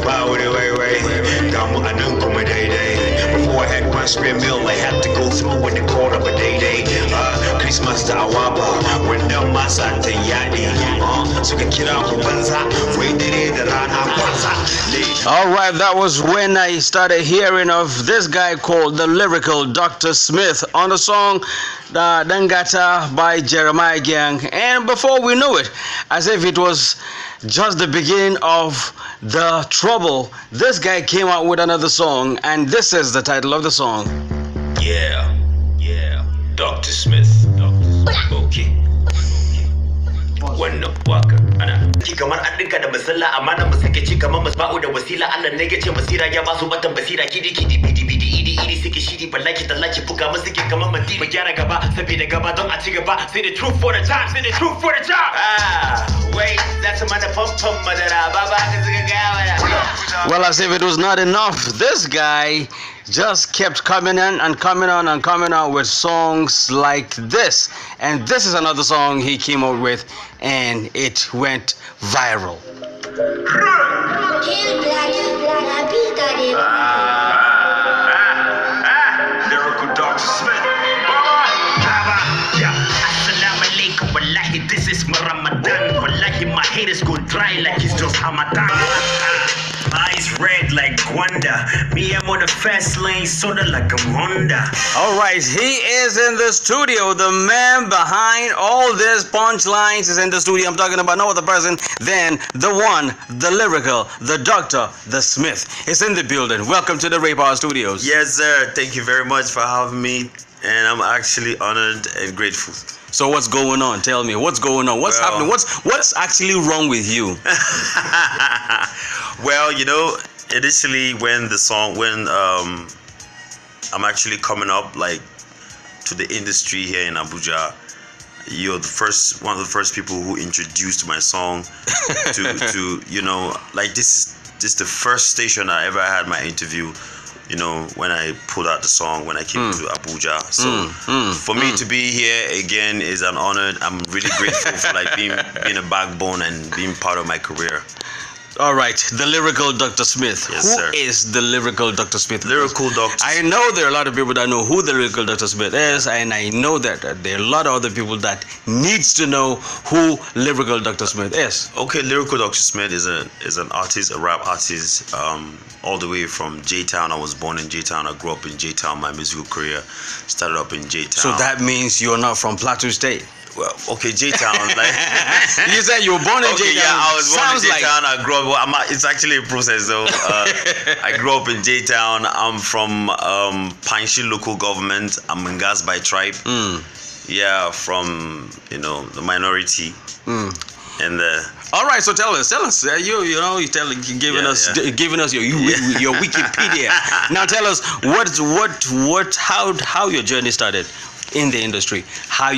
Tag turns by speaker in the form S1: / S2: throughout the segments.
S1: Wow, way. Gamu anang kumadayday. Before I had one square meal, I had to go through in the court of a day. Christmas to Awaba, when the masa te yadi. So can kid out Kubanza, wait the Rana Kwanza.
S2: All right, that was when I started hearing of this guy called the Lyrical Dr. Smith on the song Dangata by Jeremiah Gang. And before we knew it, as if it was just the beginning of the trouble, this guy came out with another song, and this is the title of the song.
S1: Yeah, Dr. Smith. Okay. Wannan waka ana ki kamar an dinka da masalla amana mu suke ci kamar musba'u da wasila Allah ne yace masira ya ba su batan basira kidi idi suke shiri ballaki tallaki buga mu suke kamar mati mu gyara gaba saboda gaba don a ci gaba say the truth for the time wait that's a mana pump madara baba ka zuga gawa.
S2: Well, as if it was not enough, this guy just kept coming in and coming on with songs like this. And this is another song he came out with, and it went viral.
S1: Lyrical Dr. Smith. Assalamu alaikum, wallahi, this is my Ramadan. Wallahi, my haters go dry like it's just Hamadan. Eyes red like Gwanda. Me, I'm on the fast lane, sorta like a Honda.
S2: All right, he is in the studio. The man behind all these punchlines is in the studio. I'm talking about no other person than the one, the Lyrical, the Doctor, the Smith. Is in the building. Welcome to the Ray Power Studios.
S3: Yes, sir. Thank you very much for having me, and I'm actually honored and grateful.
S2: So what's going on? Tell me, what's going on? What's happening? What's actually wrong with you?
S3: Well, initially when I'm actually coming up like to the industry here in Abuja, you're one of the first people who introduced my song to like this is the first station I ever had my interview. When I put out the song, when I came to Abuja. So for me to be here again is an honor. I'm really grateful for like being a backbone and being part of my career.
S2: All right, the Lyrical Dr. Smith.
S3: Yes,
S2: who
S3: sir.
S2: is the Lyrical Dr. Smith?
S3: Lyrical Dr.
S2: I know there are a lot of people that know who the Lyrical Dr. Smith is, and I know that there are a lot of other people that needs to know who Lyrical Dr. Smith is.
S3: Okay, Lyrical Dr. Smith is an artist, a rap artist, all the way from J-Town. I was born in J-Town. I grew up in J-Town. My musical career started up in J-Town.
S2: So that means you're not from Plateau State.
S3: Well, okay, J-Town. Like
S2: you said you were born in J-Town.
S3: Yeah, I was born in J-Town. I grew up. It's actually a process, though. I grew up in J-Town. I'm from Panshi local government. I'm Ngas by tribe. Yeah, from the minority. And
S2: all right, so tell us. Giving us your Wikipedia. Now tell us how your journey started in the industry, how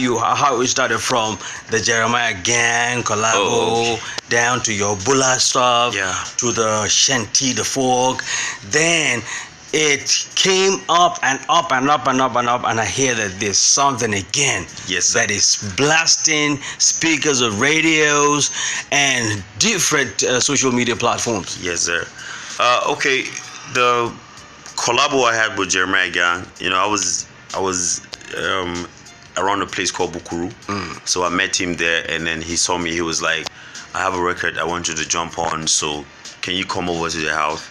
S2: it started from the Jeremiah Gang collabo down to your Bulla stuff, to the Shanty, the folk. Then it came up and up and up and up and up, and I hear that there's something again that is blasting speakers of radios and different social media platforms.
S3: Yes, sir. Okay, the collabo I had with Jeremiah Gang, I was around a place called Bukuru. So I met him there, and then he saw me. He was like, I have a record I want you to jump on, so can you come over to the house?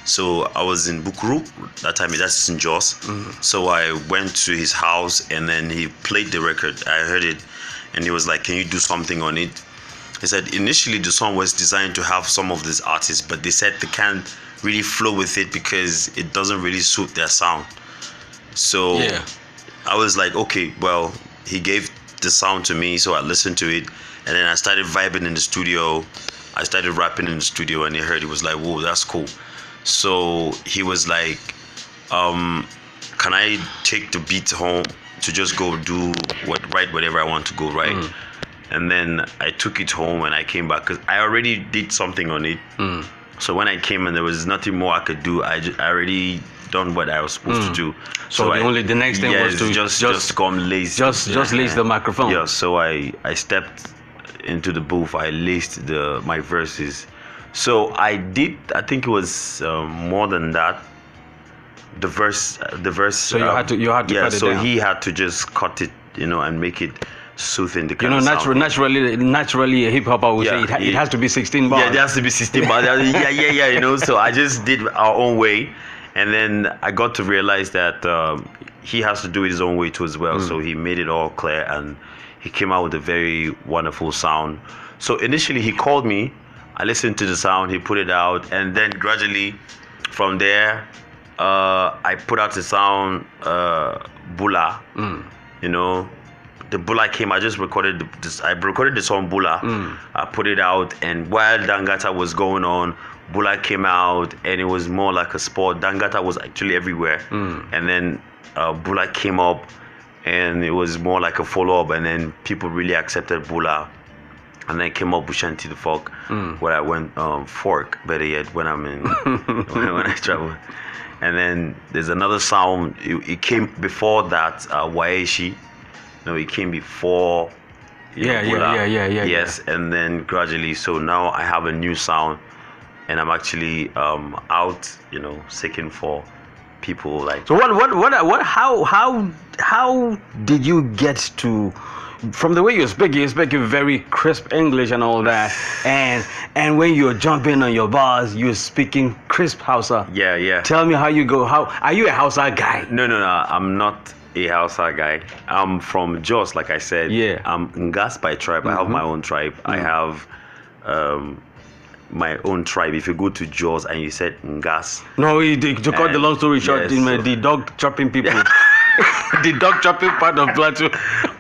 S3: So I was in Bukuru that time. That's in Jos. So I went to his house, and then he played the record. I heard it, and he was like, can you do something on it? He said initially the song was designed to have some of these artists, but they said they can't really flow with it because it doesn't really suit their sound. So I was like, okay, well, he gave the sound to me, so I listened to it, and then I started vibing in the studio. I started rapping in the studio, and he heard. He was like, whoa, that's cool. So he was like, can I take the beat home to just go write whatever I want to go write? And then I took it home, and I came back because I already did something on it. So when I came and there was nothing more I could do, I already done what I was supposed to do.
S2: So the next thing was to
S3: just come lace.
S2: Just lace the microphone.
S3: Yeah. So I stepped into the booth. I laced my verses So I think it was more than that. The verse.
S2: So you had to cut
S3: yeah.
S2: it
S3: So
S2: down.
S3: he had to just cut it, and make it soothing. The
S2: You know,
S3: kind of sound.
S2: naturally, a hip hopper would
S3: Yeah,
S2: say it has to be 16 bars.
S3: Yeah, there has to be 16 bars. Yeah. So I just did our own way, and then I got to realize that he has to do it his own way too as well. So he made it all clear, and he came out with a very wonderful sound. So initially he called me, I listened to the sound, he put it out, and then gradually from there, I put out the sound, Bula. The Bula came. I just recorded I recorded the song Bula. I put it out, and while Dangata was going on, Bula came out, and it was more like a sport. Dangata was actually everywhere, and then Bula came up, and it was more like a follow-up, and then people really accepted Bula, and then came up with Shanti the Folk, where I went Fork, better yet, when I'm in when I travel. And then there's another sound. It came before that, Waeshi. No, it came before.
S2: Yeah.
S3: Yes, and then gradually. So now I have a new sound, and I'm actually out, seeking for people like.
S2: So what? How did you get to? From the way you speak very crisp English and all that, and when you're jumping on your bars, you're speaking crisp Hausa.
S3: Yeah.
S2: Tell me how you go. How are you a Hausa guy?
S3: No. I'm not a Hausa guy. I'm from Jos, like I said.
S2: Yeah.
S3: I'm Ngas by tribe. I have my own tribe. I have my own tribe. If you go to Jos and you said Ngas.
S2: No, to cut the long story short,
S3: yes,
S2: the dog chopping people. The dog chopping part of Plateau.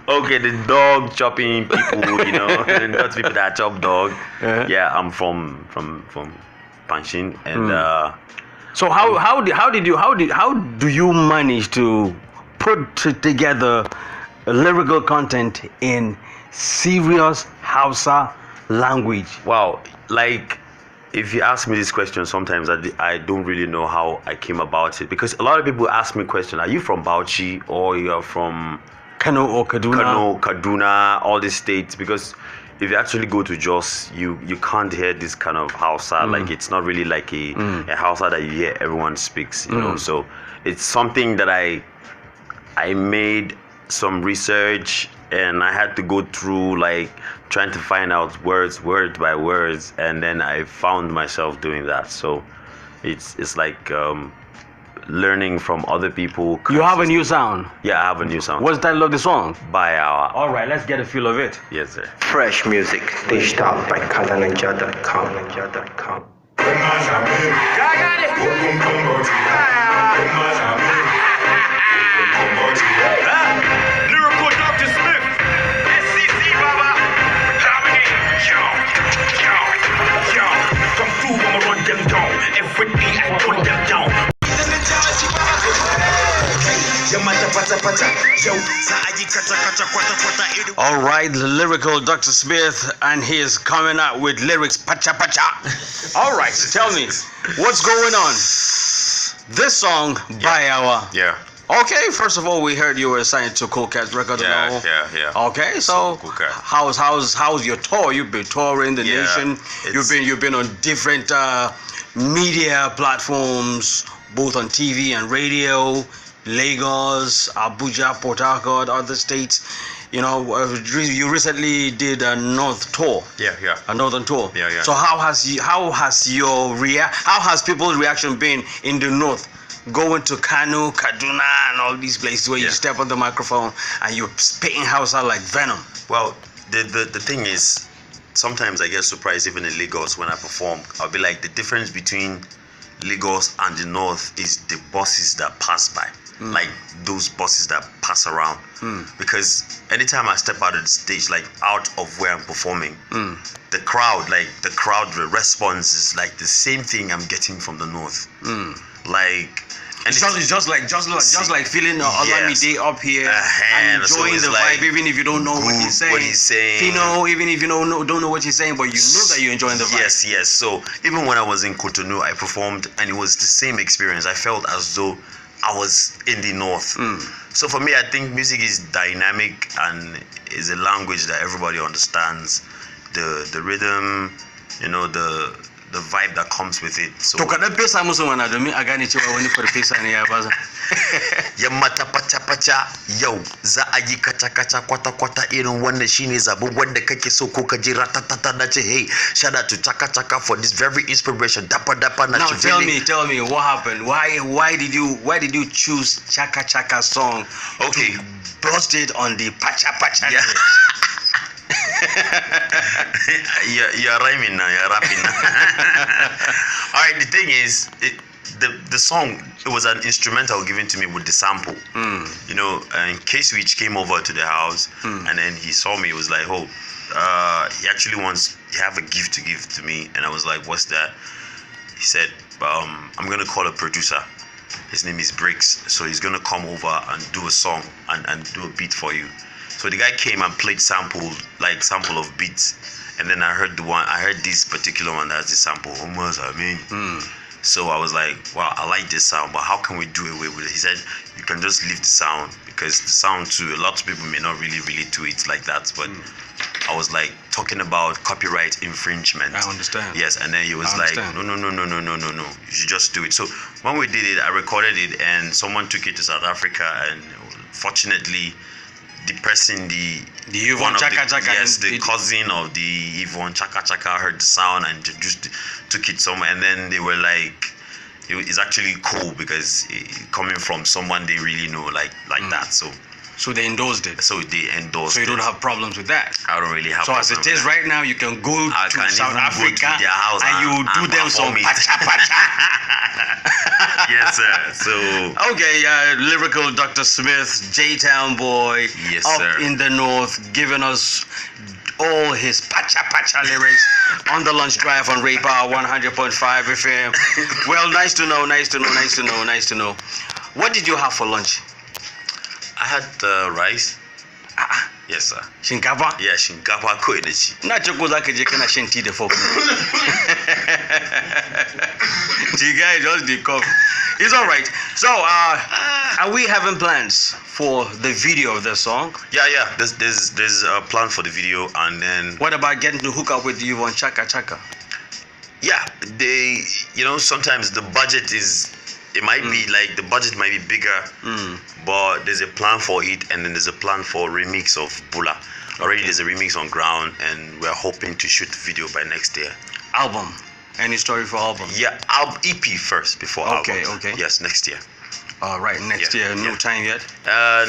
S3: Okay, the dog chopping people, not people that chop dog. Yeah, I'm from Panshin, and
S2: so how do you manage to put together lyrical content in serious Hausa language?
S3: Wow, like if you ask me this question, sometimes I don't really know how I came about it, because a lot of people ask me question: are you from Bauchi or you're from
S2: Kano or Kaduna?
S3: Kaduna, all these states? Because if you actually go to Jos, you can't hear this kind of Hausa. Like it's not really like a Hausa that you hear everyone speaks, So it's something that I made some research, and I had to go through like trying to find out words by words, and then I found myself doing that. So it's like learning from other people.
S2: You have a new sound.
S3: Yeah, I have a new sound.
S2: What's the title of the song?
S3: By our.
S2: All right, let's get a feel of it.
S3: Yes, sir.
S4: Fresh music dished out by kalaninja.com.
S1: Lyrical Dr. Smith, SCC Baba, yo, come through, I'ma run them down. Every day I run them down.
S2: All right, the lyrical Dr. Smith, and he is coming out with lyrics pacha pacha. All right, tell me, what's going on? This song by our.
S3: Yeah.
S2: Okay, first of all, we heard you were signed to Cool Cats Records and all.
S3: Yeah.
S2: Okay, so
S3: Cool Cat.
S2: how's your tour? You've been touring the nation. You've been on different media platforms, both on TV and radio. Lagos, Abuja, Port Harcourt, other states. You recently did a North tour.
S3: Yeah.
S2: A Northern tour.
S3: Yeah.
S2: So how has people's reaction been in the North? Going to Kano, Kaduna, and all these places where you step on the microphone and you're spitting Hausa like venom.
S3: Well, the thing is, sometimes I get surprised even in Lagos when I perform. I'll be like, the difference between Lagos and the North is the buses that pass by. Like those buses that pass around. Because anytime I step out of the stage, like out of where I'm performing, the crowd response is like the same thing I'm getting from the North. Like. And
S2: It's just like feeling Olamide up here and enjoying the vibe, even if you don't know what he's saying. Even if you don't know what he's saying, but you know that you're enjoying the vibe.
S3: Yes. So even when I was in Cotonou, I performed, and it was the same experience. I felt as though I was in the North. So for me, I think music is dynamic and is a language that everybody understands. The rhythm, the vibe that comes with it. So
S2: to kaɗan fesa musu mana domin a gane cewa wani farfesa ne ya baza.
S3: yamma ta pacha yau za a yi kaca kwata irin wannan shine zabin wanda kake so ko ka ji ratatata na ce hey shout out to chaka for this very inspiration dapa na
S2: Now tell me what happened. Why did you choose Chaka song?
S3: Okay,
S2: to burst it on the pacha.
S3: Yeah. You're rhyming now, you're rapping now. Alright, the thing is, the song, it was an instrumental given to me with the sample. You know, and K-Switch came over to the house and then he saw me, he was like, oh, he actually he have a gift to give to me. And I was like, what's that? He said, I'm gonna call a producer. His name is Briggs. So he's gonna come over and do a song and do a beat for you. So the guy came and played sample of beats, and then I heard this particular one that has the sample. So I was like, wow, I like this sound, but how can we do away with it? He said, you can just leave the sound, because the sound too, a lot of people may not really do it like that, but I was like talking about copyright infringement.
S2: I understand.
S3: Yes, and then he was like, no, you should just do it. So when we did it, I recorded it, and someone took it to South Africa, and fortunately, the person, the cousin of the Yvonne Chaka heard the sound and just took it somewhere, and then they were like, it's actually cool because coming from someone they really know like that.
S2: So they endorsed it.
S3: So they endorsed it.
S2: So you don't have problems with that.
S3: I don't really have.
S2: So as it is right now, you can go to South Africa
S3: to their house
S2: and you do them some pacha.
S3: Yes, sir. So
S2: okay, lyrical Dr. Smith, J-Town boy,
S3: yes,
S2: up
S3: sir.
S2: in the north, giving us all his pacha lyrics on the lunch drive on Ray Power 100.5 FM. Well, nice to know. What did you have for lunch?
S3: I had rice. Yes, sir.
S2: Shinkafa?
S3: Yeah, shinkafa ko da shi.
S2: Na ce ko zaka je kana shan tea da fork. The guy just the cup. It's all right. So, are we having plans for the video of the song?
S3: Yeah. There's a plan for the video, and then
S2: what about getting to hook up with you on Chaka?
S3: Yeah, sometimes the budget is. It might be like the budget might be bigger, but there's a plan for it, and then there's a plan for remix of Bula. Already there's a remix on ground, and we're hoping to shoot the video by next year.
S2: Album? Any story for album?
S3: Yeah, EP first before album.
S2: Okay.
S3: Yes, next year.
S2: All right, next year. No time yet.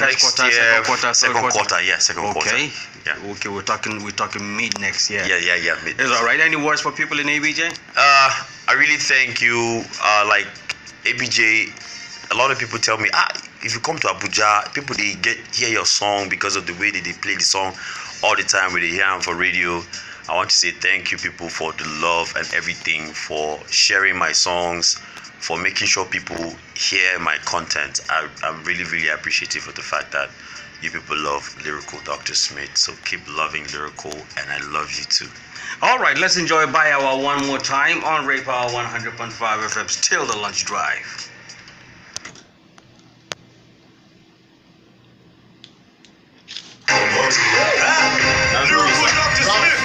S3: Next year, second quarter. Yeah, second quarter.
S2: Okay.
S3: Yeah.
S2: Okay, we're talking mid next year.
S3: Yeah. Mid.
S2: It's all right. Any words for people in ABJ?
S3: I really thank you. Like ABJ, a lot of people tell me, if you come to Abuja, people they hear your song because of the way that they play the song all the time when they hear them for radio. I want to say thank you, people, for the love and everything, for sharing my songs, for making sure people hear my content. I'm really, really appreciative of the fact that you people love Lyrical Dr. Smith. So keep loving Lyrical, and I love you too.
S2: All right, let's enjoy By Hour one more time on Ray Power 100.5 FM. Still the lunch drive.
S5: Lyrical Dr. Smith.